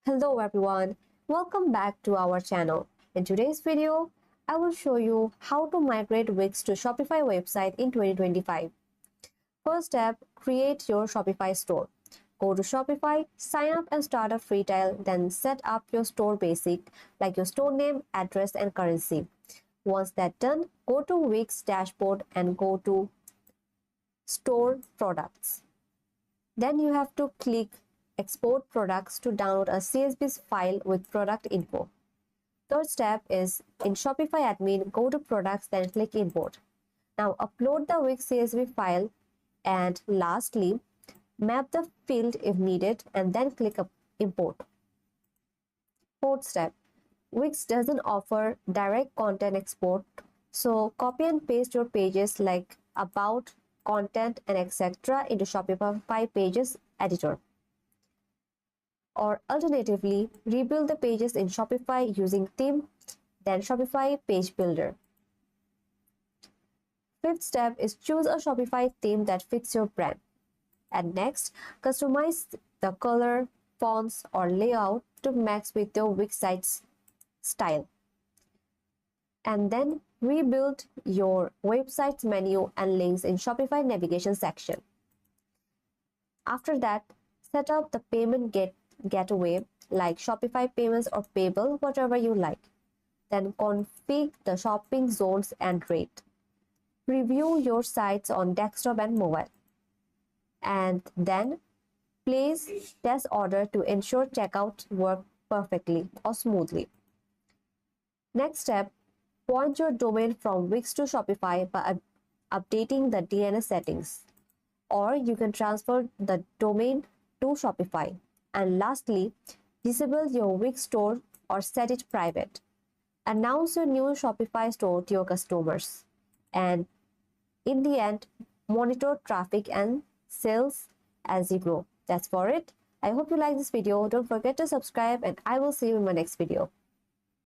Hello everyone, welcome back to our channel. In today's video, I will show you how to migrate Wix to Shopify website in 2025. First step, create your Shopify store. Go to Shopify, sign up and start a free trial, then set up your store basic like your store name, address and currency. Once that's done, go to Wix dashboard and go to store products. Then you have to click export products to download a CSV file with product info. Third step is in Shopify admin, go to products, then click import. Now upload the Wix CSV file and lastly, map the field if needed and then click import. Fourth step, Wix doesn't offer direct content export, so copy and paste your pages like about, content and etc. into Shopify pages editor. Or alternatively, rebuild the pages in Shopify using theme, then Shopify page builder. Fifth step is choose a Shopify theme that fits your brand. And next, customize the color, fonts or layout to match with your Wix site's style. And then rebuild your website's menu and links in Shopify navigation section. After that, set up the payment gateway like Shopify payments or Payable, whatever you like. Then configure the shopping zones and rate. Review your sites on desktop and mobile. And then place test order to ensure checkout work perfectly or smoothly. Next step, point your domain from Wix to Shopify by updating the DNS settings. Or you can transfer the domain to Shopify. And lastly, disable your Wix store or set it private. Announce your new Shopify store to your customers. And in the end, monitor traffic and sales as you grow. That's for it. I hope you like this video. Don't forget to subscribe and I will see you in my next video.